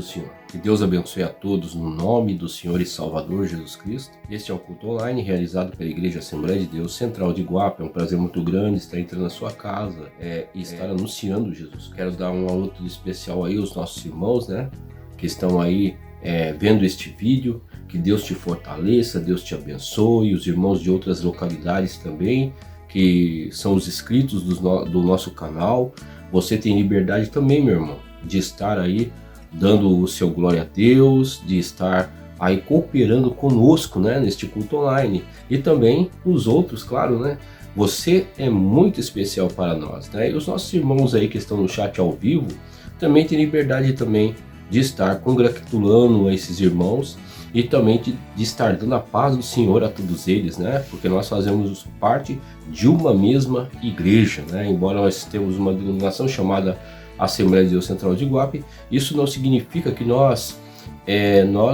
do Senhor. Que Deus abençoe a todos no nome do Senhor e Salvador Jesus Cristo. Este é o culto online realizado pela Igreja Assembleia de Deus Central de Iguape. É um prazer muito grande estar entrando na sua casa e estar anunciando Jesus. Quero dar um alô especial aí aos nossos irmãos, que estão aí vendo este vídeo. Que Deus te fortaleça, Deus te abençoe. Os irmãos de outras localidades também, que são os inscritos do nosso canal. Você tem liberdade também, meu irmão, de estar aí dando o seu glória a Deus, de estar aí cooperando conosco, neste culto online. E também os outros, claro, Você é muito especial para nós, E os nossos irmãos aí que estão no chat ao vivo também têm liberdade também de estar congratulando esses irmãos e também de estar dando a paz do Senhor a todos eles, Porque nós fazemos parte de uma mesma igreja, Embora nós temos uma denominação chamada Assembleia de Deus Central de Iguape, isso não significa que nós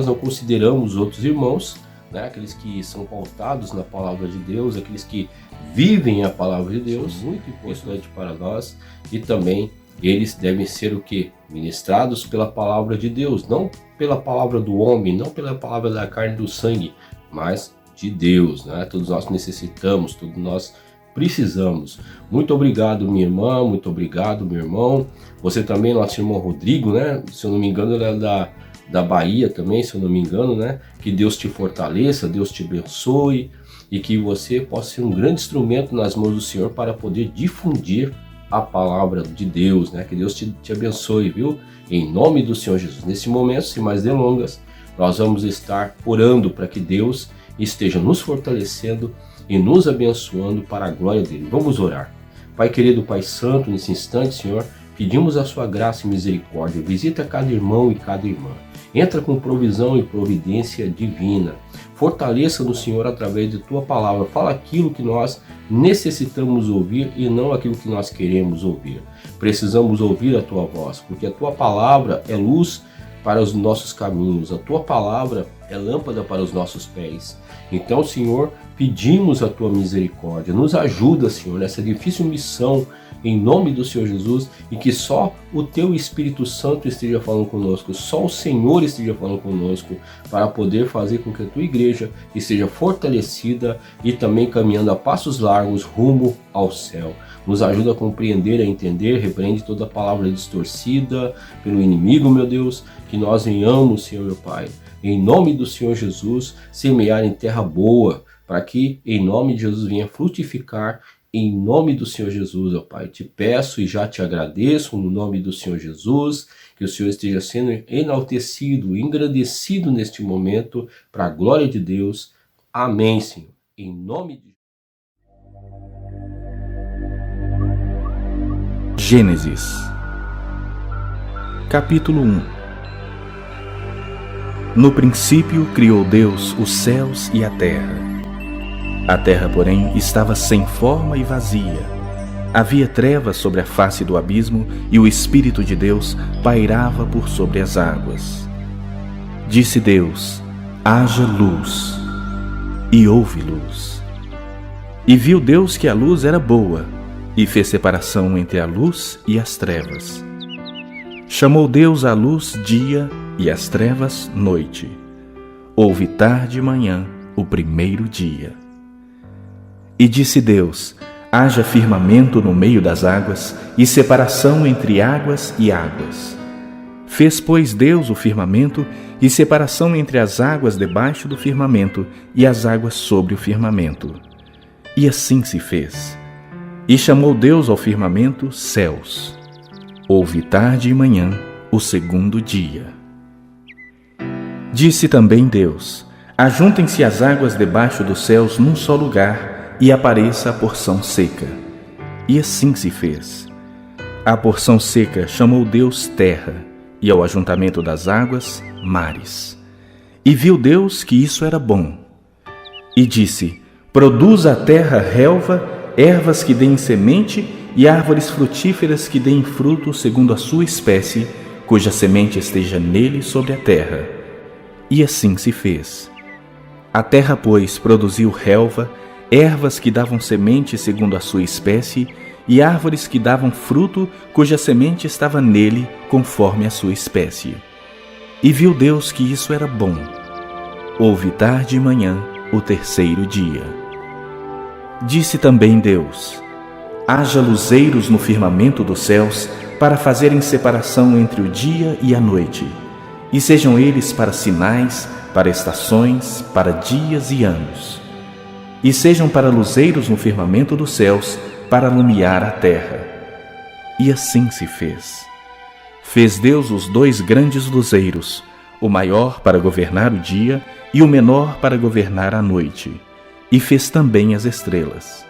não consideramos outros irmãos, aqueles que são pautados na palavra de Deus, aqueles que vivem a palavra de Deus, muito importante para nós, e também eles devem ser o que? Ministrados pela palavra de Deus, não pela palavra do homem, não pela palavra da carne e do sangue, mas de Deus, Todos nós necessitamos, todos nós precisamos. Muito obrigado, minha irmã, muito obrigado, meu irmão. Você também, nosso irmão Rodrigo, Se eu não me engano, ele é da Bahia também, se eu não me engano, Que Deus te fortaleça, Deus te abençoe e que você possa ser um grande instrumento nas mãos do Senhor para poder difundir a palavra de Deus, Que Deus te abençoe, viu? Em nome do Senhor Jesus. Nesse momento, sem mais delongas, nós vamos estar orando para que Deus esteja nos fortalecendo e nos abençoando para a glória dele. Vamos orar. Pai querido, Pai santo, nesse instante, Senhor, pedimos a sua graça e misericórdia. Visita cada irmão e cada irmã. Entra com provisão e providência divina. Fortaleça no Senhor através de tua palavra. Fala aquilo que nós necessitamos ouvir e não aquilo que nós queremos ouvir. Precisamos ouvir a tua voz, porque a tua palavra é luz para os nossos caminhos. A tua palavra é lâmpada para os nossos pés. Então, Senhor, pedimos a tua misericórdia. Nos ajuda, Senhor, nessa difícil missão, em nome do Senhor Jesus, e que só o teu Espírito Santo esteja falando conosco, só o Senhor esteja falando conosco, para poder fazer com que a tua igreja esteja fortalecida e também caminhando a passos largos rumo ao céu. Nos ajuda a compreender, a entender, repreende toda palavra distorcida pelo inimigo, meu Deus, que nós venhamos, Senhor meu Pai, em nome do Senhor Jesus, semear em terra boa, para que em nome de Jesus venha frutificar. Em nome do Senhor Jesus, ó Pai, te peço e já te agradeço no nome do Senhor Jesus, que o Senhor esteja sendo enaltecido, engrandecido neste momento, para a glória de Deus. Amém, Senhor. Em nome de Gênesis, capítulo 1. No princípio criou Deus os céus e a terra. A terra, porém, estava sem forma e vazia. Havia trevas sobre a face do abismo e o Espírito de Deus pairava por sobre as águas. Disse Deus: haja luz. E houve luz. E viu Deus que a luz era boa, e fez separação entre a luz e as trevas. Chamou Deus a luz dia e as trevas noite. Houve tarde e manhã, o primeiro dia. E disse Deus: haja firmamento no meio das águas e separação entre águas e águas. Fez, pois, Deus o firmamento e separação entre as águas debaixo do firmamento e as águas sobre o firmamento. E assim se fez. E chamou Deus ao firmamento céus. Houve tarde e manhã, o segundo dia. Disse também Deus: ajuntem-se as águas debaixo dos céus num só lugar, e apareça a porção seca. E assim se fez. A porção seca chamou Deus terra, e ao ajuntamento das águas, mares. E viu Deus que isso era bom. E disse: produza a terra relva, ervas que deem semente, e árvores frutíferas que deem fruto segundo a sua espécie, cuja semente esteja nele sobre a terra. E assim se fez. A terra, pois, produziu relva, ervas que davam semente segundo a sua espécie, e árvores que davam fruto, cuja semente estava nele conforme a sua espécie. E viu Deus que isso era bom. Houve tarde e manhã, o terceiro dia. Disse também Deus: haja luzeiros no firmamento dos céus, para fazerem separação entre o dia e a noite, e sejam eles para sinais, para estações, para dias e anos. E sejam para luzeiros no firmamento dos céus, para alumiar a terra. E assim se fez. Fez Deus os 2 grandes luzeiros, o maior para governar o dia e o menor para governar a noite, e fez também as estrelas.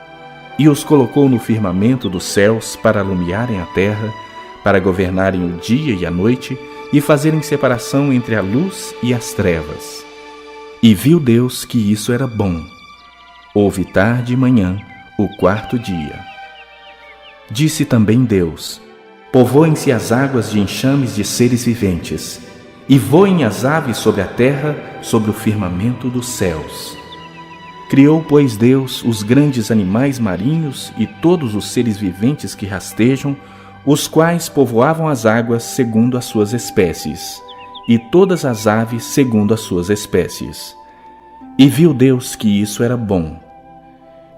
E os colocou no firmamento dos céus para alumiarem a terra, para governarem o dia e a noite, e fazerem separação entre a luz e as trevas. E viu Deus que isso era bom. Houve tarde e manhã, o 4º dia. Disse também Deus: povoem-se as águas de enxames de seres viventes, e voem as aves sobre a terra, sobre o firmamento dos céus. Criou, pois, Deus os grandes animais marinhos e todos os seres viventes que rastejam, os quais povoavam as águas segundo as suas espécies, e todas as aves segundo as suas espécies. E viu Deus que isso era bom.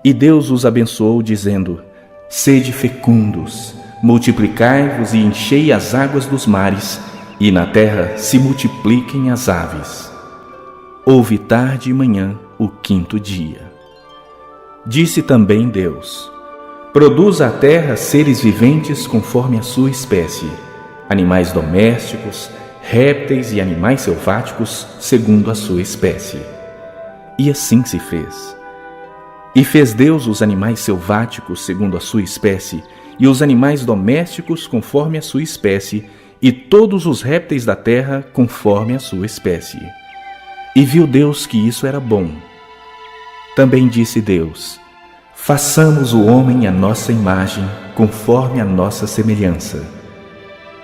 E Deus os abençoou, dizendo: sede fecundos, multiplicai-vos e enchei as águas dos mares, e na terra se multipliquem as aves. Houve tarde e manhã, o 5º dia. Disse também Deus: produza a terra seres viventes conforme a sua espécie, animais domésticos, répteis e animais selváticos segundo a sua espécie. E assim se fez. E fez Deus os animais selváticos segundo a sua espécie, e os animais domésticos conforme a sua espécie, e todos os répteis da terra conforme a sua espécie. E viu Deus que isso era bom. Também disse Deus: façamos o homem à nossa imagem, conforme a nossa semelhança.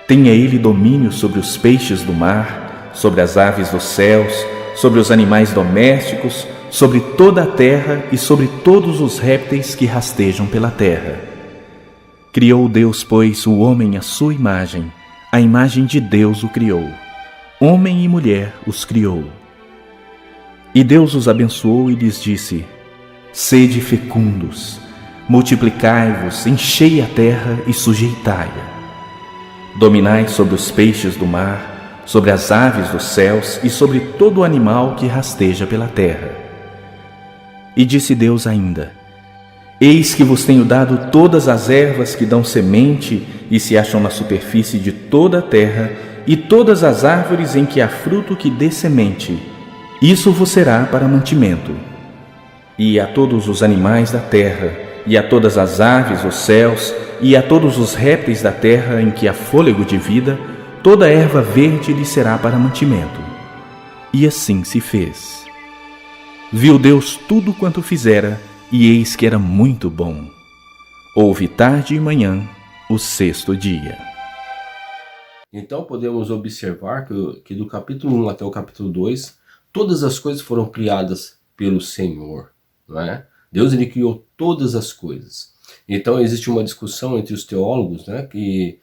Tenha ele domínio sobre os peixes do mar, sobre as aves dos céus, sobre os animais domésticos, sobre toda a terra e sobre todos os répteis que rastejam pela terra. Criou Deus, pois, o homem à sua imagem, a imagem de Deus o criou. Homem e mulher os criou. E Deus os abençoou e lhes disse: sede fecundos, multiplicai-vos, enchei a terra e sujeitai-a. Dominai sobre os peixes do mar, sobre as aves dos céus e sobre todo o animal que rasteja pela terra. E disse Deus ainda: eis que vos tenho dado todas as ervas que dão semente e se acham na superfície de toda a terra, e todas as árvores em que há fruto que dê semente. Isso vos será para mantimento. E a todos os animais da terra, e a todas as aves dos céus, e a todos os répteis da terra em que há fôlego de vida, toda erva verde lhe será para mantimento. E assim se fez. Viu Deus tudo quanto fizera, e eis que era muito bom. Houve tarde e manhã, o 6º dia. Então podemos observar que do capítulo 1 até o capítulo 2, todas as coisas foram criadas pelo Senhor, não é? Deus, ele criou todas as coisas. Então existe uma discussão entre os teólogos, né, que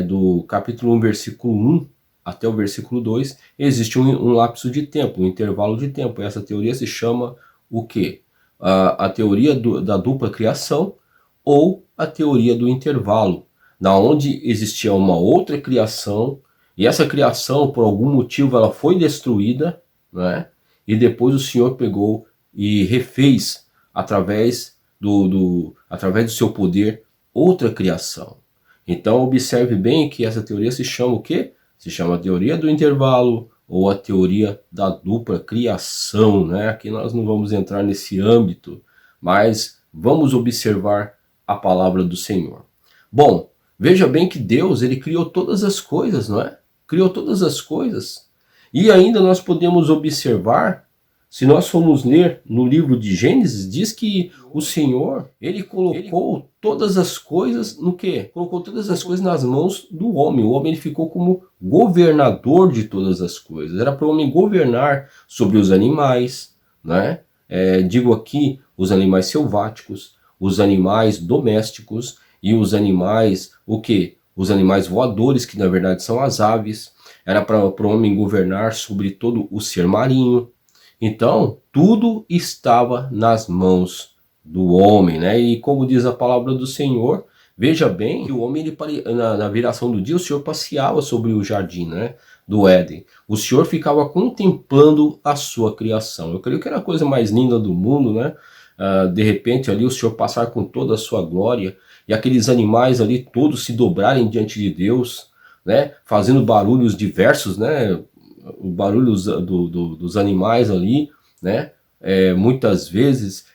do capítulo 1, versículo 1 até o versículo 2, existe um lapso de tempo, um intervalo de tempo. Essa teoria se chama o quê? A teoria da dupla criação, ou a teoria do intervalo, na onde existia uma outra criação, e essa criação, por algum motivo, ela foi destruída, né? E depois o Senhor pegou e refez, através do seu poder, outra criação. Então observe bem que essa teoria se chama o quê? Se chama a teoria do intervalo, ou a teoria da dupla criação, né? Aqui nós não vamos entrar nesse âmbito, mas vamos observar a palavra do Senhor. Bom, veja bem que Deus, ele criou todas as coisas, não é? Criou todas as coisas. E ainda nós podemos observar, se nós formos ler no livro de Gênesis, diz que o Senhor, ele colocou todas as coisas no quê? Colocou todas as coisas nas mãos do homem. O homem, ele ficou como governador de todas as coisas. Era para o homem governar sobre os animais, né? Digo aqui, os animais selváticos, os animais domésticos e os animais, o quê? Os animais voadores, que na verdade são as aves. era para o homem governar sobre todo o ser marinho. Então, tudo estava nas mãos do homem, né? E como diz a palavra do Senhor, veja bem que o homem, na viração do dia, o Senhor passeava sobre o jardim, né, do Éden. O Senhor ficava contemplando a sua criação. Eu creio que era a coisa mais linda do mundo, né? De repente ali o Senhor passar com toda a sua glória e aqueles animais ali todos se dobrarem diante de Deus, né? Fazendo barulhos diversos, né? Barulhos dos animais ali, né? Muitas vezes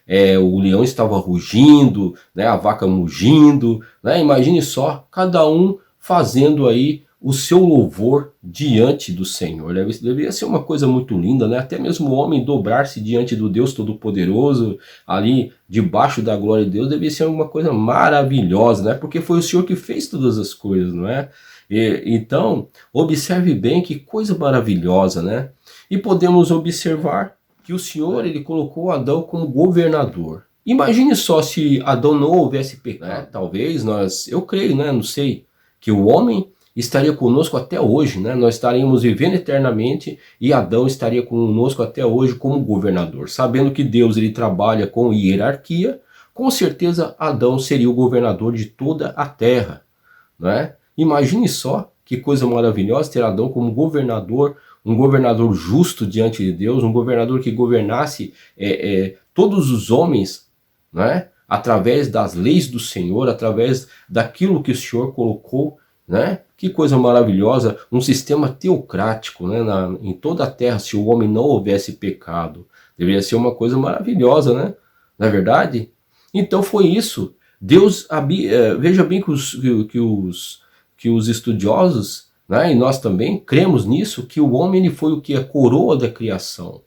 o leão estava rugindo, né? A vaca mugindo, né? Imagine só, cada um fazendo aí o seu louvor diante do Senhor. Deveria ser uma coisa muito linda, né? Até mesmo o homem dobrar-se diante do Deus Todo-Poderoso, ali debaixo da glória de Deus, deveria ser uma coisa maravilhosa, né? Porque foi o Senhor que fez todas as coisas, não é? Então, observe bem que coisa maravilhosa, né? E podemos observar que o Senhor, ele colocou Adão como governador. Imagine só se Adão não houvesse pecado. Talvez eu creio, né? Não sei, que o homem estaria conosco até hoje, né? Nós estaríamos vivendo eternamente e Adão estaria conosco até hoje como governador. Sabendo que Deus, ele trabalha com hierarquia, com certeza Adão seria o governador de toda a terra, né? Imagine só que coisa maravilhosa ter Adão como governador, um governador justo diante de Deus, um governador que governasse todos os homens, né? Através das leis do Senhor, através daquilo que o Senhor colocou, né? Que coisa maravilhosa, um sistema teocrático, né? Em toda a terra, se o homem não houvesse pecado. Deveria ser uma coisa maravilhosa, né? Não é verdade? Então foi isso. Deus, veja bem que os estudiosos, né? E nós também cremos nisso, que o homem ele foi o que? A coroa da criação.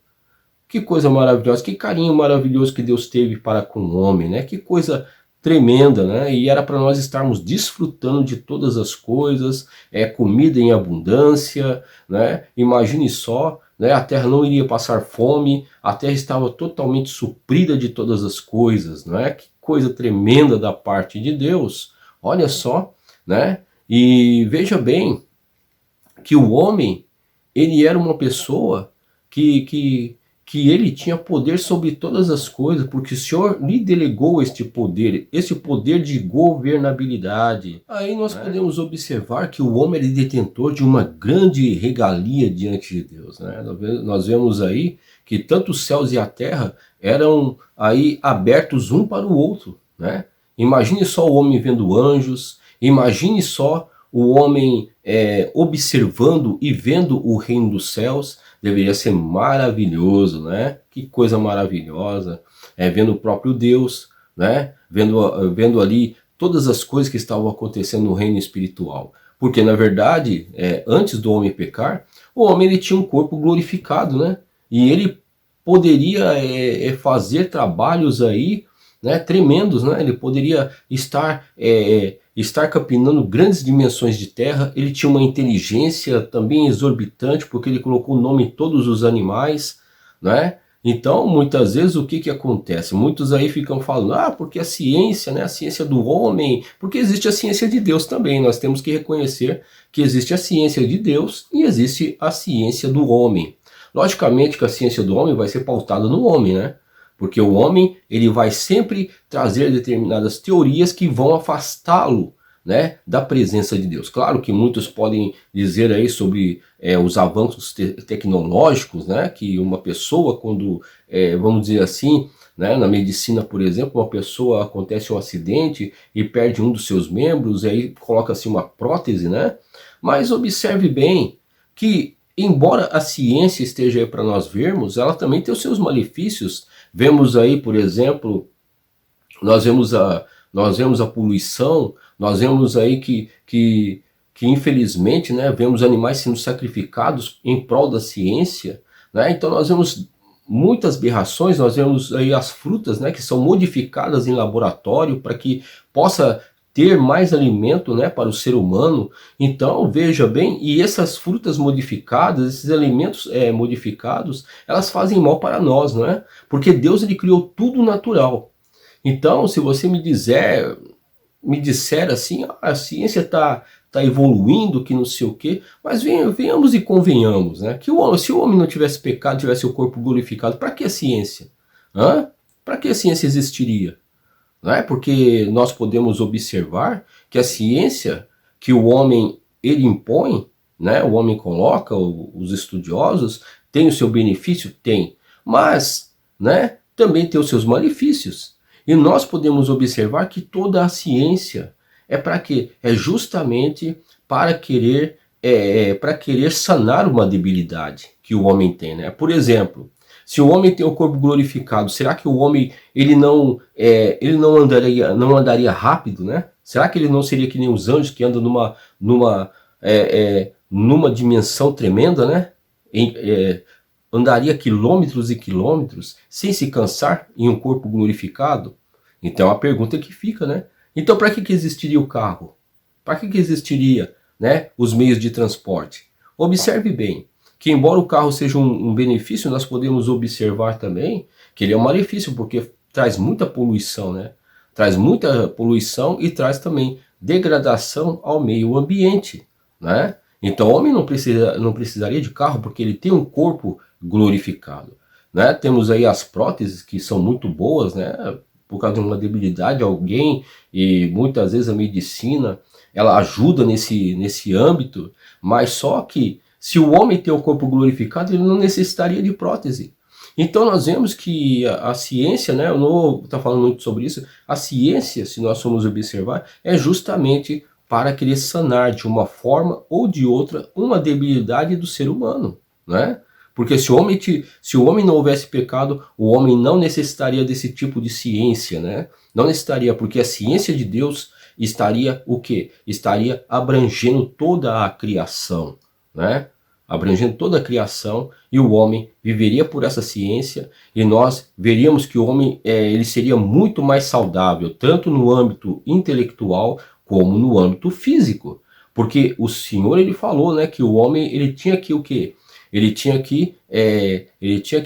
Que coisa maravilhosa, que carinho maravilhoso que Deus teve para com o homem, né? Que coisa tremenda, né? E era para nós estarmos desfrutando de todas as coisas, comida em abundância, né? Imagine só, né? A terra não iria passar fome, a terra estava totalmente suprida de todas as coisas, não é? Que coisa tremenda da parte de Deus. Olha só, né? E veja bem que o homem, ele era uma pessoa que ele tinha poder sobre todas as coisas, porque o Senhor lhe delegou este poder de governabilidade. Aí nós podemos observar que o homem é detentor de uma grande regalia diante de Deus, né? Nós vemos aí que tanto os céus e a terra eram aí abertos um para o outro, né? Imagine só o homem vendo anjos, imagine só o homem observando e vendo o reino dos céus. Deveria ser maravilhoso, né? Que coisa maravilhosa, vendo o próprio Deus, né? Vendo ali todas as coisas que estavam acontecendo no reino espiritual. Porque, na verdade, antes do homem pecar, o homem ele tinha um corpo glorificado, né? E ele poderia fazer trabalhos aí, né, tremendos, né? Ele poderia estar capinando grandes dimensões de terra. Ele tinha uma inteligência também exorbitante, porque ele colocou o nome em todos os animais, né? Então, muitas vezes, o que acontece? Muitos aí ficam falando, porque a ciência, né? A ciência do homem, porque existe a ciência de Deus também. Nós temos que reconhecer que existe a ciência de Deus e existe a ciência do homem. Logicamente que a ciência do homem vai ser pautada no homem, né? Porque o homem, ele vai sempre trazer determinadas teorias que vão afastá-lo, né, da presença de Deus. Claro que muitos podem dizer aí sobre os avanços tecnológicos, né, que uma pessoa quando, vamos dizer assim, né, na medicina, por exemplo, uma pessoa acontece um acidente e perde um dos seus membros, e aí coloca-se uma prótese, né? Mas observe bem que, embora a ciência esteja aí para nós vermos, ela também tem os seus malefícios. Vemos aí, por exemplo, nós vemos a poluição, nós vemos aí que infelizmente, né, vemos animais sendo sacrificados em prol da ciência, né? Então nós vemos muitas aberrações, nós vemos aí as frutas, né, que são modificadas em laboratório para que possa ter mais alimento, né, para o ser humano. Então, veja bem, e essas frutas modificadas, esses alimentos modificados, elas fazem mal para nós, não é? Porque Deus ele criou tudo natural. Então, se você me disser assim, a ciência está está evoluindo, que não sei o quê, mas venhamos e convenhamos, né? Se o homem não tivesse pecado, tivesse o corpo glorificado, para que a ciência? Para que a ciência existiria? Não é? Porque nós podemos observar que a ciência que o homem ele impõe, né? O homem coloca, os estudiosos, tem o seu benefício? Tem. Mas, né, também tem os seus malefícios. E nós podemos observar que toda a ciência é para quê? É justamente para querer sanar uma debilidade que o homem tem, né? Por exemplo, se o homem tem o corpo glorificado, será que o homem ele não andaria rápido, né? Será que ele não seria que nem os anjos que andam numa dimensão tremenda, né? Andaria quilômetros e quilômetros sem se cansar em um corpo glorificado? Então a pergunta que fica, né? Então para que existiria o carro? Para que existiria, né, os meios de transporte? Observe bem, que embora o carro seja um benefício, nós podemos observar também que ele é um malefício, porque traz muita poluição, né? Traz muita poluição e traz também degradação ao meio ambiente, né? Então o homem não precisaria de carro porque ele tem um corpo glorificado, né? Temos aí as próteses que são muito boas, né? Por causa de uma debilidade de alguém, e muitas vezes a medicina ela ajuda nesse âmbito, mas só que se o homem tem o corpo glorificado, ele não necessitaria de prótese. Então nós vemos que a ciência, né, eu não vou estar falando muito sobre isso, a ciência, se nós formos observar, é justamente para querer sanar de uma forma ou de outra uma debilidade do ser humano, né? Porque se o homem não houvesse pecado, o homem não necessitaria desse tipo de ciência, né? Não necessitaria, porque a ciência de Deus estaria o quê? Estaria abrangendo toda a criação, né? Abrangendo toda a criação, e o homem viveria por essa ciência, e nós veríamos que o homem ele seria muito mais saudável, tanto no âmbito intelectual como no âmbito físico. Porque o Senhor ele falou, né, que o homem ele tinha que o quê? Ele tinha que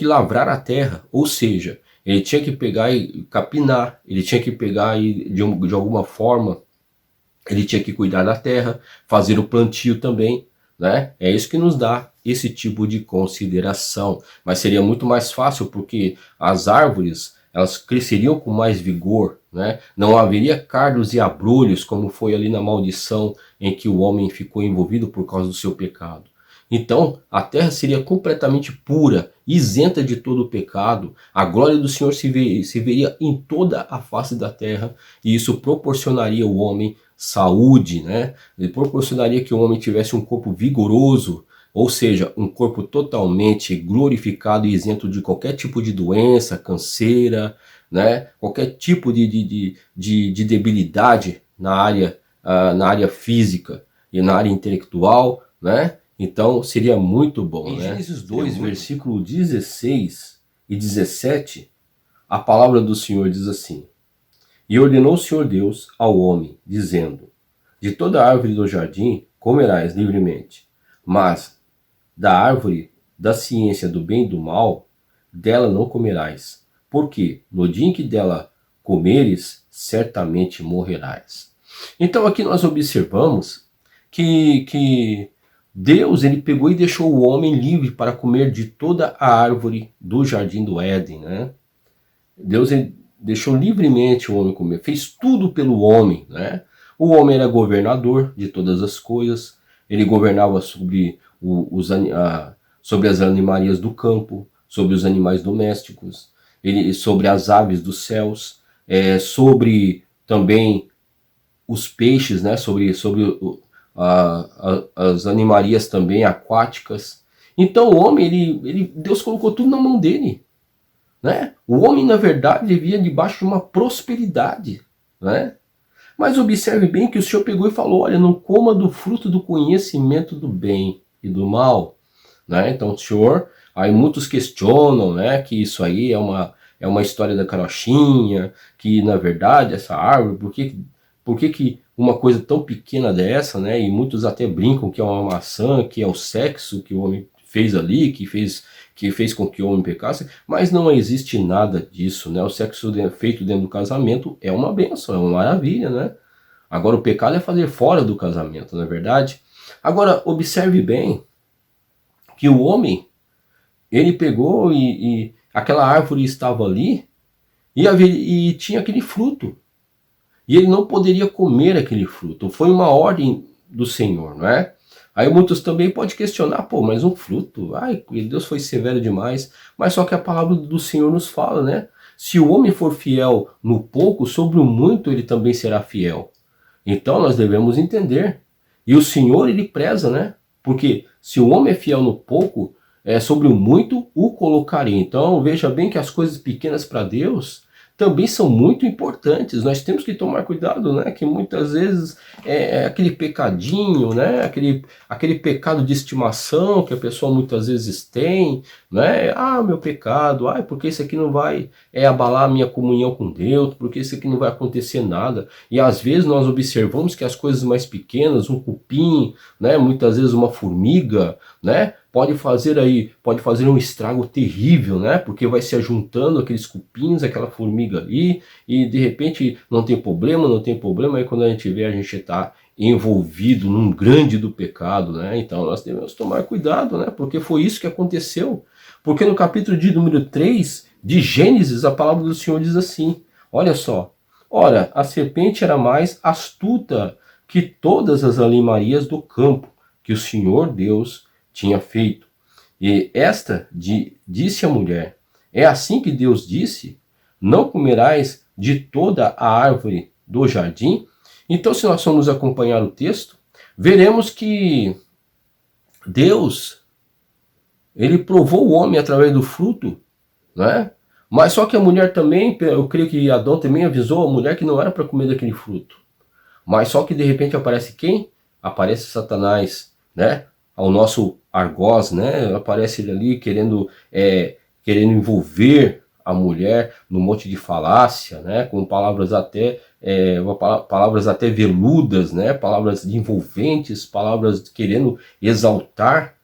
lavrar a terra, ou seja, ele tinha que pegar e capinar, ele tinha que pegar e de alguma forma, ele tinha que cuidar da terra, fazer o plantio também, né? É isso que nos dá esse tipo de consideração. Mas seria muito mais fácil porque as árvores elas cresceriam com mais vigor, né? Não haveria cardos e abrolhos como foi ali na maldição em que o homem ficou envolvido por causa do seu pecado. Então, a terra seria completamente pura, isenta de todo o pecado. A glória do Senhor se veria em toda a face da terra, e isso proporcionaria ao homem saúde, né? Ele proporcionaria que o homem tivesse um corpo vigoroso, ou seja, um corpo totalmente glorificado e isento de qualquer tipo de doença, canseira, né? Qualquer tipo de debilidade na área física e na área intelectual, né? Então seria muito bom, né? Em Gênesis 2, versículo 16 e 17, a palavra do Senhor diz assim: E ordenou o Senhor Deus ao homem, dizendo: De toda árvore do jardim comerás livremente, mas da árvore da ciência do bem e do mal, dela não comerás, porque no dia em que dela comeres, certamente morrerás. Então aqui nós observamos que Deus ele pegou e deixou o homem livre para comer de toda a árvore do jardim do Éden, né? Deus ele deixou livremente o homem comer, fez tudo pelo homem, né? O homem era governador de todas as coisas, ele governava sobre sobre as animarias do campo, sobre os animais domésticos, sobre as aves dos céus, sobre também os peixes, né? Sobre as animarias também aquáticas. Então o homem, Deus colocou tudo na mão dele, né? O homem na verdade vivia debaixo de uma prosperidade, né? Mas observe bem que o Senhor pegou e falou: olha, não coma do fruto do conhecimento do bem e do mal, né? Então o Senhor, aí muitos questionam, né, que isso aí é uma história da carochinha, que na verdade essa árvore, por que uma coisa tão pequena dessa, né? E muitos até brincam que é uma maçã, que é o sexo que o homem fez ali, que fez com que o homem pecasse, mas não existe nada disso, né? O sexo feito dentro do casamento é uma bênção, é uma maravilha, né? Agora o pecado é fazer fora do casamento, não é verdade? Agora observe bem que o homem, ele pegou e aquela árvore estava ali e tinha aquele fruto. E ele não poderia comer aquele fruto. Foi uma ordem do Senhor, não é? Aí muitos também podem questionar, pô, mas um fruto? Ai, Deus foi severo demais. Mas só que a palavra do Senhor nos fala, né? Se o homem for fiel no pouco, sobre o muito ele também será fiel. Então nós devemos entender. E o Senhor, ele preza, né? Porque se o homem é fiel no pouco, sobre o muito o colocarei. Então veja bem que as coisas pequenas para Deus também são muito importantes. Nós temos que tomar cuidado, né? Que muitas vezes é aquele pecadinho, né? Aquele pecado de estimação que a pessoa muitas vezes tem, né? Ah, meu pecado, porque isso aqui não vai abalar a minha comunhão com Deus, porque isso aqui não vai acontecer nada. E às vezes nós observamos que as coisas mais pequenas, um cupim, né? Muitas vezes uma formiga, né? Pode fazer um estrago terrível, né? Porque vai se ajuntando aqueles cupins, aquela formiga ali, e de repente não tem problema, aí quando a gente vê, a gente está envolvido num grande do pecado, né? Então nós devemos tomar cuidado, né? Porque foi isso que aconteceu. Porque no capítulo de número 3 de Gênesis, a palavra do Senhor diz assim, olha só, ora, a serpente era mais astuta que todas as animarias do campo, que o Senhor Deus tinha feito. E esta disse a mulher, é assim que Deus disse, não comerás de toda a árvore do jardim? Então, se nós formos acompanhar o texto, veremos que Deus, ele provou o homem através do fruto, né? Mas só que a mulher também, eu creio que Adão também avisou a mulher que não era para comer daquele fruto. Mas só que de repente aparece quem? Aparece Satanás, né? Ao nosso Argós, né? Aparece ele ali querendo envolver a mulher no monte de falácia, né? Com palavras até veludas, né? Palavras envolventes, palavras querendo exaltar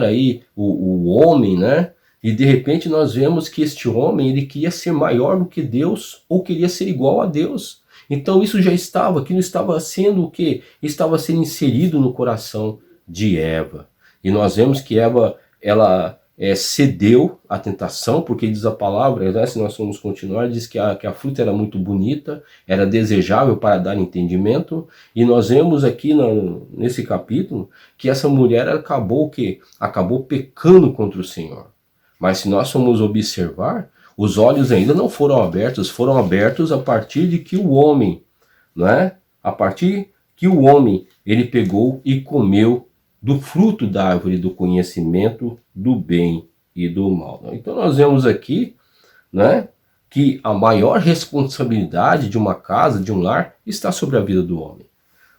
aí o homem, né? E de repente nós vemos que este homem, ele queria ser maior do que Deus, ou queria ser igual a Deus. Então isso já estava, que não estava sendo o quê? Estava sendo inserido no coração de Eva. E nós vemos que Eva, ela cedeu à tentação, porque diz a palavra, né, se nós formos continuar, diz que a fruta era muito bonita, era desejável para dar entendimento, e nós vemos aqui nesse capítulo que essa mulher acabou o quê? Acabou pecando contra o Senhor. Mas se nós formos observar, os olhos ainda não foram abertos a partir de que o homem, né? A partir que o homem, ele pegou e comeu do fruto da árvore do conhecimento do bem e do mal. Então nós vemos aqui, né, que a maior responsabilidade de uma casa, de um lar, está sobre a vida do homem.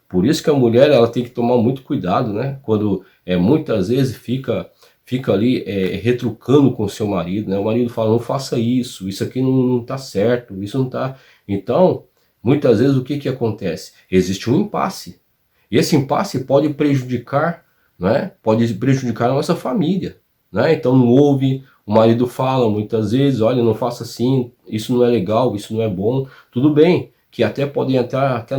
Por isso que a mulher, ela tem que tomar muito cuidado, né? Quando muitas vezes fica ali retrucando com o seu marido, né? O marido fala, não faça isso aqui não está certo, isso não está... Então, muitas vezes o que acontece? Existe um impasse. E esse impasse pode prejudicar, né? Pode prejudicar a nossa família, né? Então não ouve, o marido fala muitas vezes, olha, não faça assim, isso não é legal, isso não é bom. Tudo bem, que até podem entrar até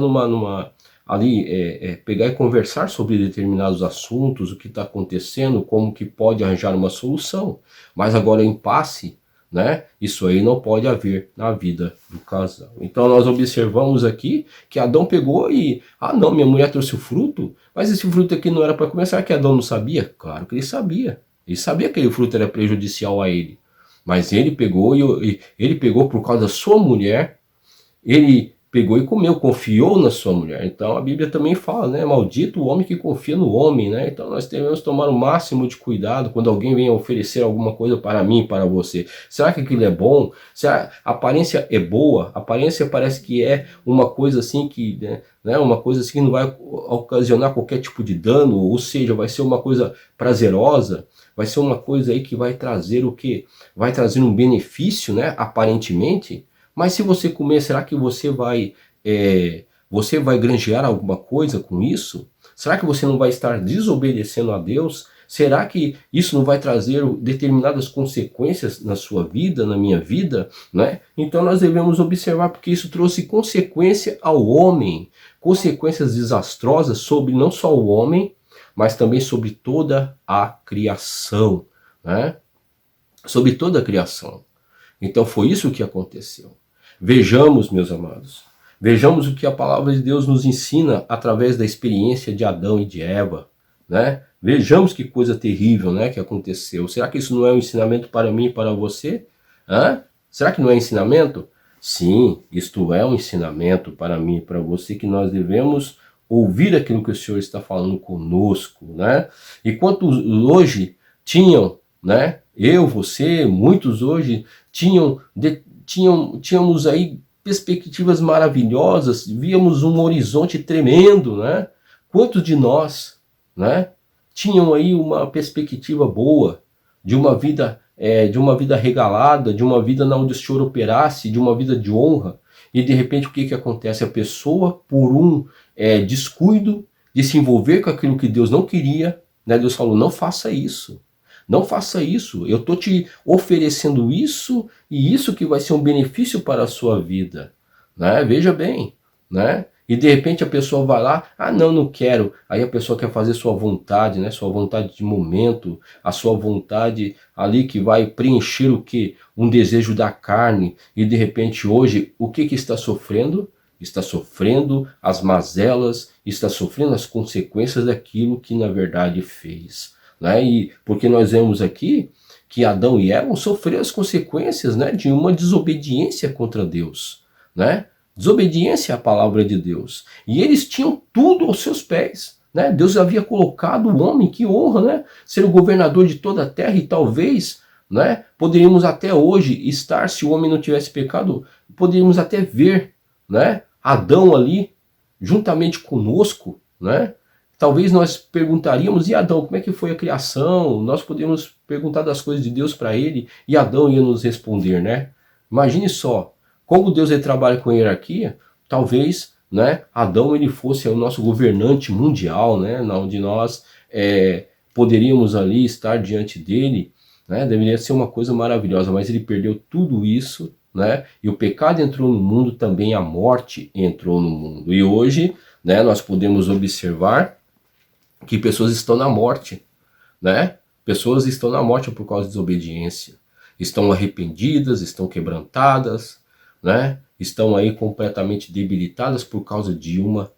pegar e conversar sobre determinados assuntos, o que está acontecendo, como que pode arranjar uma solução. Mas agora impasse, né? Isso aí não pode haver na vida do casal. Então nós observamos aqui que Adão pegou e, não, minha mulher trouxe o fruto, mas esse fruto aqui não era para comer. Será que Adão não sabia? Claro que ele sabia. Ele sabia que aquele fruto era prejudicial a ele. Mas ele pegou por causa da sua mulher, ele pegou e comeu, confiou na sua mulher. Então a Bíblia também fala, né? Maldito o homem que confia no homem, né? Então nós devemos tomar o máximo de cuidado quando alguém vem oferecer alguma coisa para mim, para você. Será que aquilo é bom? Se a aparência é boa, a aparência parece que é uma coisa assim que, né? Uma coisa assim que não vai ocasionar qualquer tipo de dano, ou seja, vai ser uma coisa prazerosa, vai ser uma coisa aí que vai trazer o quê? Vai trazer um benefício, né? Aparentemente. Mas se você comer, será que você vai granjear alguma coisa com isso? Será que você não vai estar desobedecendo a Deus? Será que isso não vai trazer determinadas consequências na sua vida, na minha vida? Né? Então nós devemos observar, porque isso trouxe consequência ao homem, consequências desastrosas sobre não só o homem, mas também sobre toda a criação, né? Sobre toda a criação. Então foi isso que aconteceu. Vejamos, meus amados, vejamos o que a palavra de Deus nos ensina através da experiência de Adão e de Eva, né? Vejamos que coisa terrível, né, que aconteceu. Será que isso não é um ensinamento para mim e para você? Hã? Será que não é ensinamento? Sim, isto é um ensinamento para mim e para você, que nós devemos ouvir aquilo que o Senhor está falando conosco, né? E quantos hoje tinham, né? Eu, você, muitos hoje tínhamos aí perspectivas maravilhosas, víamos um horizonte tremendo, né? Quantos de nós, né, tinham aí uma perspectiva boa de uma vida regalada, de uma vida onde o Senhor operasse, de uma vida de honra, e de repente o que acontece? A pessoa, por um descuido de se envolver com aquilo que Deus não queria, né, Deus falou, não faça isso. Não faça isso, eu estou te oferecendo isso, e isso que vai ser um benefício para a sua vida, né? Veja bem, né? E de repente a pessoa vai lá, ah não, não quero, aí a pessoa quer fazer sua vontade, né? Sua vontade de momento, a sua vontade ali que vai preencher o quê? Um desejo da carne, e de repente hoje, o que está sofrendo? Está sofrendo as mazelas, está sofrendo as consequências daquilo que na verdade fez. Né? E porque nós vemos aqui que Adão e Eva sofreram as consequências, né, de uma desobediência contra Deus, né? Desobediência à palavra de Deus. E eles tinham tudo aos seus pés, né? Deus havia colocado o homem, que honra, né? Ser o governador de toda a terra, e talvez, né, poderíamos até hoje estar, se o homem não tivesse pecado, poderíamos até ver, né, Adão ali juntamente conosco, né? Talvez nós perguntaríamos, e Adão, como é que foi a criação? Nós podemos perguntar das coisas de Deus para ele, e Adão ia nos responder, né? Imagine só, como Deus ele trabalha com hierarquia, talvez, né, Adão ele fosse o nosso governante mundial, né, onde nós poderíamos ali estar diante dele, né? Deveria ser uma coisa maravilhosa, mas ele perdeu tudo isso, né? E o pecado entrou no mundo, também a morte entrou no mundo. E hoje, né, nós podemos observar que pessoas estão na morte, né? Pessoas estão na morte por causa de desobediência. Estão arrependidas, estão quebrantadas, né? Estão aí completamente debilitadas por causa de uma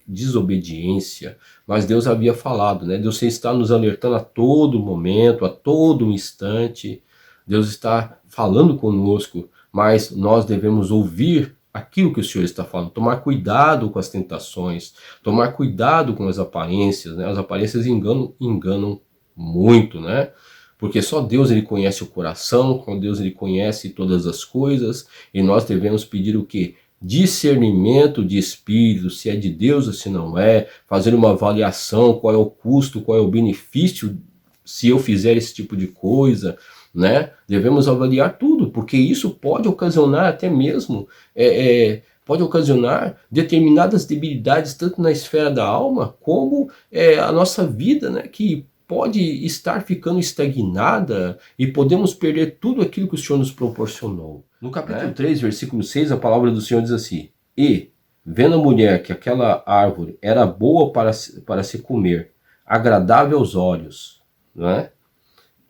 desobediência. Mas Deus havia falado, né? Deus está nos alertando a todo momento, a todo instante. Deus está falando conosco, mas nós devemos ouvir aquilo que o Senhor está falando, tomar cuidado com as tentações, tomar cuidado com as aparências, né? As aparências enganam muito, né? Porque só Deus ele conhece o coração, com Deus ele conhece todas as coisas, e nós devemos pedir o quê? Discernimento de espírito, se é de Deus ou se não é, fazer uma avaliação, qual é o custo, qual é o benefício se eu fizer esse tipo de coisa, né? Devemos avaliar tudo, porque isso pode ocasionar até mesmo, pode ocasionar determinadas debilidades, tanto na esfera da alma, como a nossa vida, né? Que pode estar ficando estagnada e podemos perder tudo aquilo que o Senhor nos proporcionou. No capítulo 3, versículo 6, a palavra do Senhor diz assim: E, vendo a mulher que aquela árvore era boa para se comer, agradável aos olhos, né?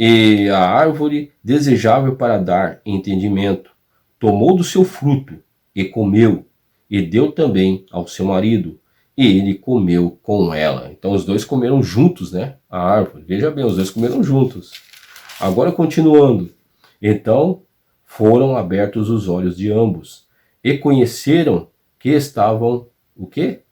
E a árvore desejável para dar entendimento, tomou do seu fruto e comeu, e deu também ao seu marido, e ele comeu com ela. Então os dois comeram juntos, né? A árvore. Veja bem, os dois comeram juntos. Agora continuando. Então foram abertos os olhos de ambos, e conheceram que estavam, o quê?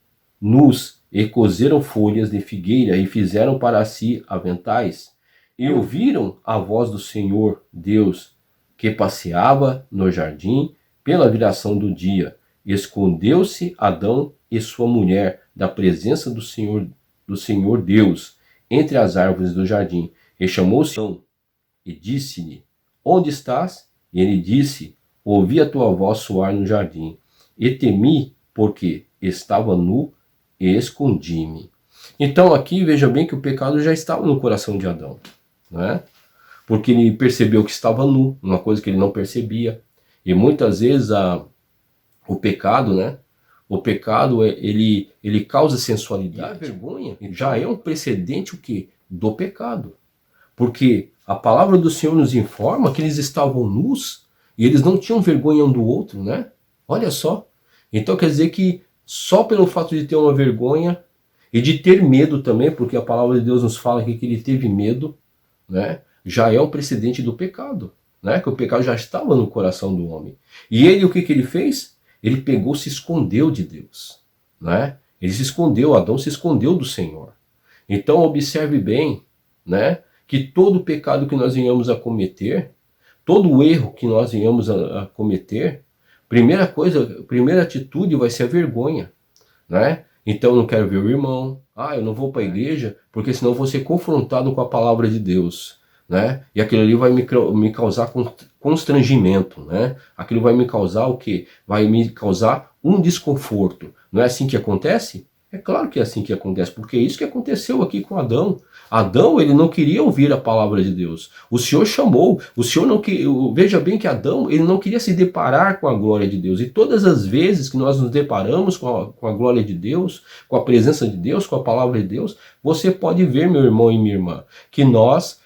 Nus, e coseram folhas de figueira, e fizeram para si aventais. E ouviram a voz do Senhor Deus, que passeava no jardim pela viração do dia. Escondeu-se Adão e sua mulher da presença do Senhor Deus entre as árvores do jardim. E chamou-se e disse-lhe: Onde estás? E ele disse: Ouvi a tua voz soar no jardim, e temi, porque estava nu e escondi-me. Então aqui veja bem que o pecado já estava no coração de Adão, né? Porque ele percebeu que estava nu, uma coisa que ele não percebia. E muitas vezes o pecado, né? O pecado, ele causa sensualidade. E a vergonha já é um precedente o quê? Do pecado. Porque a palavra do Senhor nos informa que eles estavam nus e eles não tinham vergonha um do outro, né? Olha só. Então quer dizer que só pelo fato de ter uma vergonha e de ter medo também, porque a palavra de Deus nos fala aqui que ele teve medo, né? Já é um precedente do pecado, né? Que o pecado já estava no coração do homem. E ele, o que ele fez? Ele pegou, se escondeu de Deus, né? Ele se escondeu, Adão se escondeu do Senhor. Então observe bem, né? Que todo pecado que nós venhamos a cometer, todo o erro que nós venhamos a cometer, primeira atitude vai ser a vergonha, né? Então eu não quero ver o irmão, eu não vou para a igreja, porque senão eu vou ser confrontado com a palavra de Deus, né? E aquilo ali vai me causar constrangimento, né? Aquilo vai me causar o quê? Vai me causar um desconforto. Não é assim que acontece? É claro que é assim que acontece, porque é isso que aconteceu aqui com Adão. Adão, ele não queria ouvir a palavra de Deus. O Senhor chamou, o Senhor não queria, veja bem que Adão, ele não queria se deparar com a glória de Deus. E todas as vezes que nós nos deparamos com a glória de Deus, com a presença de Deus, com a palavra de Deus, você pode ver, meu irmão e minha irmã, que nós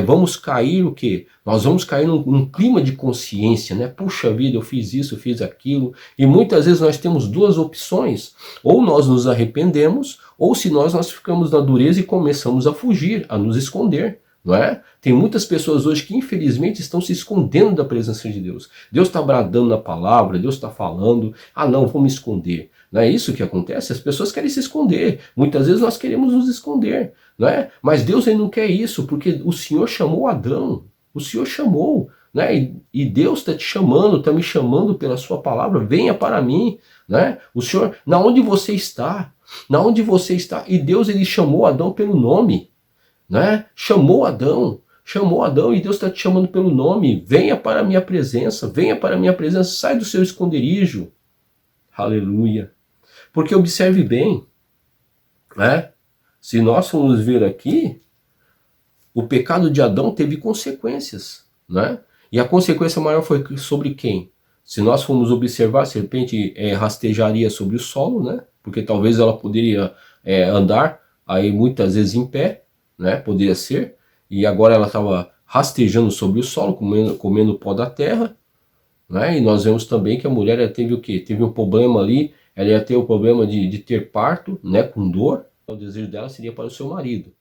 vamos cair o quê? Nós vamos cair num clima de consciência, né? Puxa vida, eu fiz isso, eu fiz aquilo. E muitas vezes nós temos duas opções. Ou nós nos arrependemos, ou se nós ficamos na dureza e começamos a fugir, a nos esconder. Não é? Tem muitas pessoas hoje que infelizmente estão se escondendo da presença de Deus. Deus está bradando na palavra, Deus está falando, não, vou me esconder. Não é isso que acontece? As pessoas querem se esconder. Muitas vezes nós queremos nos esconder, não é? Mas Deus ele não quer isso, porque o Senhor chamou Adão. O Senhor chamou, né? E Deus está te chamando, está me chamando pela sua palavra. Venha para mim, né? O Senhor, na onde você está? Na onde você está? E Deus ele chamou Adão pelo nome, né? Chamou Adão e Deus está te chamando pelo nome. Venha para a minha presença, venha para a minha presença, sai do seu esconderijo. Aleluia. Porque observe bem, né? Se nós formos ver aqui, o pecado de Adão teve consequências, né? E a consequência maior foi sobre quem? Se nós formos observar, a serpente rastejaria sobre o solo, né? Porque talvez ela poderia andar aí muitas vezes em pé, né? Poderia ser. E agora ela estava rastejando sobre o solo, comendo o pó da terra, né? E nós vemos também que a mulher ela teve o quê? Teve um problema ali, ela ia ter o problema de ter parto, né? Com dor. O desejo dela seria para o seu marido,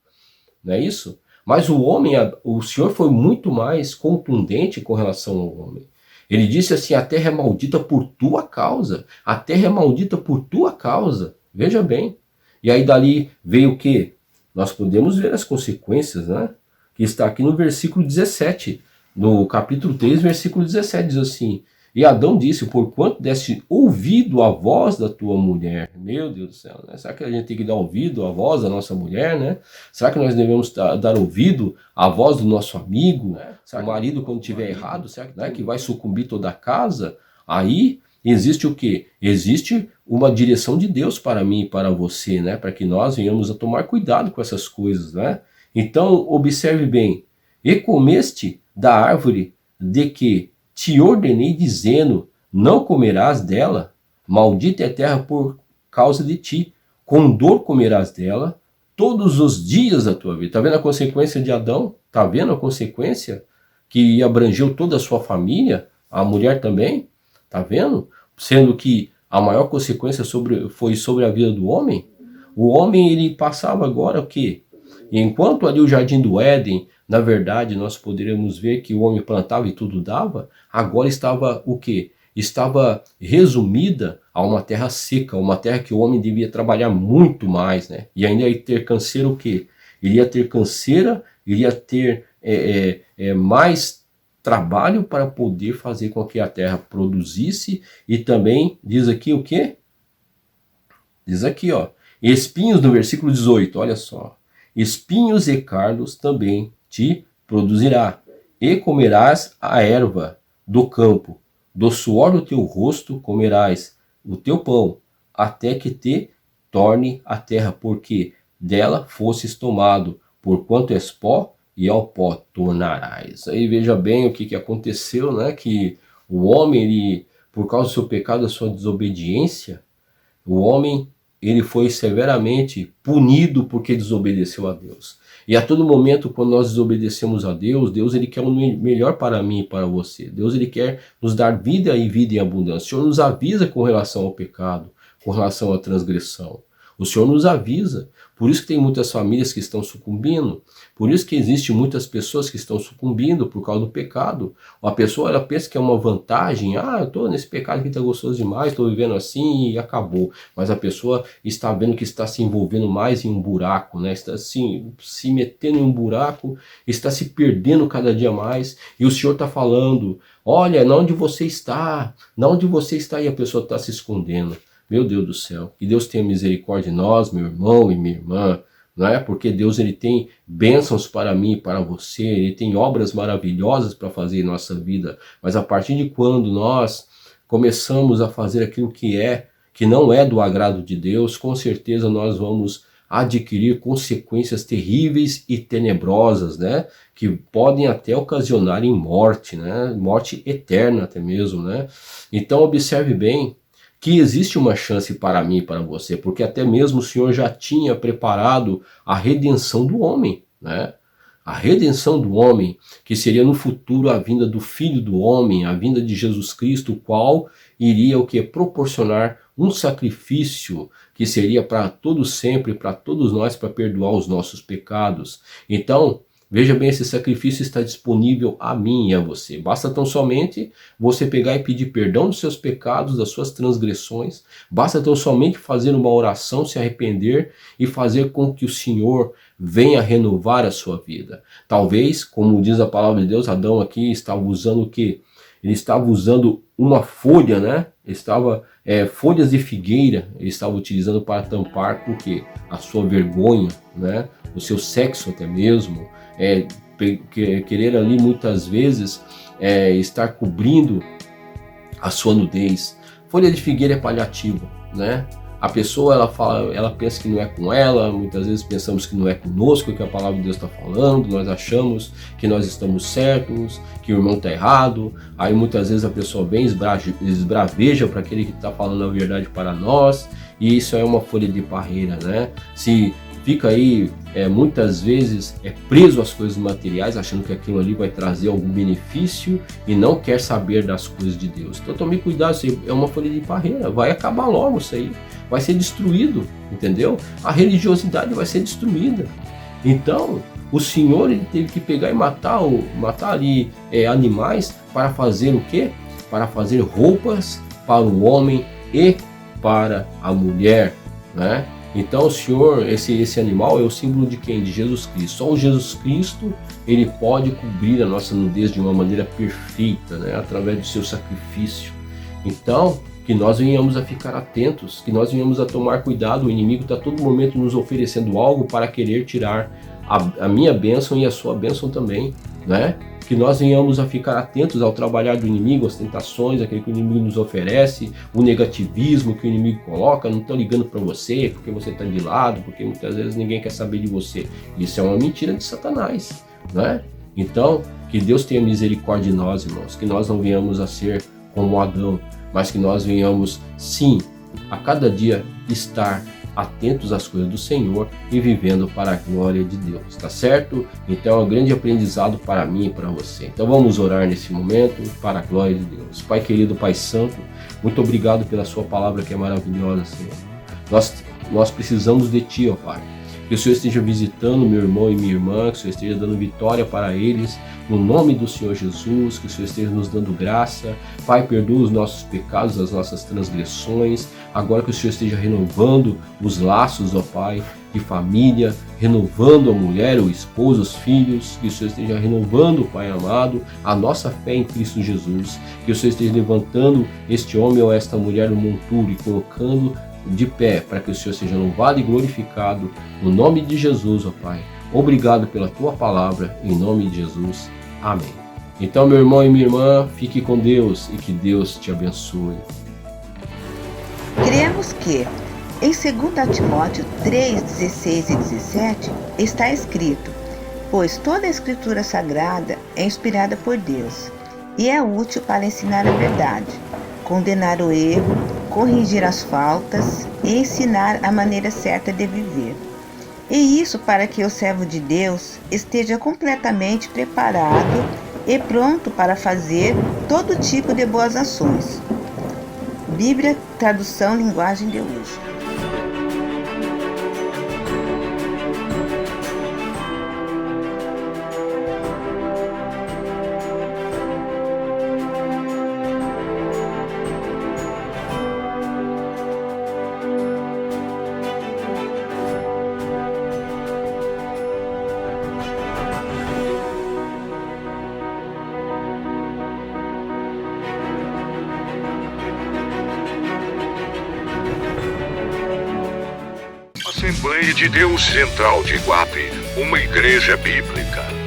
não é isso? Mas o Senhor foi muito mais contundente com relação ao homem. Ele disse assim, a terra é maldita por tua causa. A terra é maldita por tua causa. Veja bem. E aí dali veio o quê? Nós podemos ver as consequências, né? Que está aqui no versículo 17. No capítulo 3, versículo 17, diz assim, e Adão disse, porquanto deste ouvido à voz da tua mulher. Meu Deus do céu, né? Será que a gente tem que dar ouvido à voz da nossa mulher, né? Será que nós devemos dar ouvido à voz do nosso amigo? Será que o marido, quando estiver errado, será que, né, que vai sucumbir toda a casa? Aí existe o quê? Existe uma direção de Deus para mim e para você, né? Para que nós venhamos a tomar cuidado com essas coisas, né? Então, observe bem. E comeste da árvore de que te ordenei dizendo, não comerás dela, maldita é a terra por causa de ti, com dor comerás dela todos os dias da tua vida. Está vendo a consequência de Adão? Está vendo a consequência que abrangeu toda a sua família, a mulher também? Está vendo? Sendo que a maior consequência foi sobre a vida do homem. O homem ele passava agora o quê? Enquanto ali o jardim do Éden, na verdade, nós poderíamos ver que o homem plantava e tudo dava, agora estava o quê? Estava resumida a uma terra seca, uma terra que o homem devia trabalhar muito mais, né? E ainda ia ter canseira o quê? Iria ter canseira, iria ter mais trabalho para poder fazer com que a terra produzisse, e também diz aqui o quê? Diz aqui, ó, espinhos no versículo 18, olha só. Espinhos e cardos também te produzirá, e comerás a erva do campo, do suor do teu rosto comerás o teu pão, até que te torne a terra, porque dela fosses tomado, porquanto és pó, e ao pó tornarás. Aí veja bem o que aconteceu, né? Que o homem, ele, por causa do seu pecado, da sua desobediência, o homem, ele foi severamente punido porque desobedeceu a Deus. E a todo momento, quando nós desobedecemos a Deus, Deus ele quer o melhor para mim e para você. Deus ele quer nos dar vida e vida em abundância. O Senhor nos avisa com relação ao pecado, com relação à transgressão. O Senhor nos avisa. Por isso que tem muitas famílias que estão sucumbindo. Por isso que existem muitas pessoas que estão sucumbindo por causa do pecado. A pessoa ela pensa que é uma vantagem. Eu estou nesse pecado que está gostoso demais, estou vivendo assim e acabou. Mas a pessoa está vendo que está se envolvendo mais em um buraco, né? Está se metendo em um buraco, está se perdendo cada dia mais. E o Senhor está falando, olha, não onde você está, não onde você está, e a pessoa está se escondendo. Meu Deus do céu, que Deus tenha misericórdia de nós, meu irmão e minha irmã, não é? Porque Deus ele tem bênçãos para mim e para você, ele tem obras maravilhosas para fazer em nossa vida, mas a partir de quando nós começamos a fazer aquilo que não é do agrado de Deus, com certeza nós vamos adquirir consequências terríveis e tenebrosas, né? Que podem até ocasionar em morte, né? Morte eterna até mesmo, né? Então observe bem que existe uma chance para mim e para você, porque até mesmo o Senhor já tinha preparado a redenção do homem, né? A redenção do homem, que seria no futuro a vinda do Filho do Homem, a vinda de Jesus Cristo, o qual iria o que? Proporcionar um sacrifício que seria para todos sempre, para todos nós, para perdoar os nossos pecados. Então, veja bem, esse sacrifício está disponível a mim e a você. Basta tão somente você pegar e pedir perdão dos seus pecados, das suas transgressões. Basta tão somente fazer uma oração, se arrepender e fazer com que o Senhor venha renovar a sua vida. Talvez, como diz a palavra de Deus, Adão aqui estava usando o quê? Ele estava usando uma folha, né? Folhas de figueira, ele estava utilizando para tampar o quê? A sua vergonha, né? O seu sexo até mesmo. Querer ali muitas vezes estar cobrindo a sua nudez. Folha de figueira é paliativo, né? A pessoa ela pensa que não é com ela, muitas vezes pensamos que não é conosco que a palavra de Deus está falando, nós achamos que nós estamos certos, que o irmão está errado, aí muitas vezes a pessoa vem esbraveja para aquele que está falando a verdade para nós, e isso é uma folha de parreira, né? Se fica aí muitas vezes preso às coisas materiais, achando que aquilo ali vai trazer algum benefício e não quer saber das coisas de Deus. Então tome cuidado, isso aí é uma folha de parreira, vai acabar logo isso aí, vai ser destruído, entendeu? A religiosidade vai ser destruída. Então o Senhor ele teve que pegar e matar ali animais para fazer o quê? Para fazer roupas para o homem e para a mulher, né? Então o Senhor, esse animal é o símbolo de quem? De Jesus Cristo. Só o Jesus Cristo, ele pode cobrir a nossa nudez de uma maneira perfeita, né? Através do seu sacrifício. Então, que nós venhamos a ficar atentos, que nós venhamos a tomar cuidado. O inimigo está a todo momento nos oferecendo algo para querer tirar a minha bênção e a sua bênção também, né? Que nós venhamos a ficar atentos ao trabalhar do inimigo, às tentações, aquilo que o inimigo nos oferece, o negativismo que o inimigo coloca, não estão ligando para você, porque você está de lado, porque muitas vezes ninguém quer saber de você. Isso é uma mentira de Satanás, né? Então, que Deus tenha misericórdia de nós, irmãos, que nós não venhamos a ser como Adão, mas que nós venhamos, sim, a cada dia estar atentos às coisas do Senhor e vivendo para a glória de Deus, tá certo? Então é um grande aprendizado para mim e para você. Então vamos orar nesse momento para a glória de Deus. Pai querido, Pai santo, muito obrigado pela sua palavra que é maravilhosa, Senhor. Nós precisamos de Ti, ó Pai. Que o Senhor esteja visitando meu irmão e minha irmã, que o Senhor esteja dando vitória para eles, no nome do Senhor Jesus, que o Senhor esteja nos dando graça. Pai, perdoa os nossos pecados, as nossas transgressões. Agora que o Senhor esteja renovando os laços, ó Pai, de família, renovando a mulher, o esposo, os filhos, que o Senhor esteja renovando, Pai amado, a nossa fé em Cristo Jesus. Que o Senhor esteja levantando este homem ou esta mulher no monturo e colocando de pé, para que o Senhor seja louvado e glorificado, no nome de Jesus, ó Pai. Obrigado pela Tua palavra, em nome de Jesus. Amém. Então, meu irmão e minha irmã, fique com Deus e que Deus te abençoe. Cremos que Em 2 Timóteo 3, 16 e 17 está escrito: pois toda a Escritura Sagrada é inspirada por Deus e é útil para ensinar a verdade, condenar o erro, corrigir as faltas e ensinar a maneira certa de viver. E isso para que o servo de Deus esteja completamente preparado e pronto para fazer todo tipo de boas ações. Bíblia, tradução, linguagem de hoje. Assembleia de Deus Central de Iguape, uma igreja bíblica.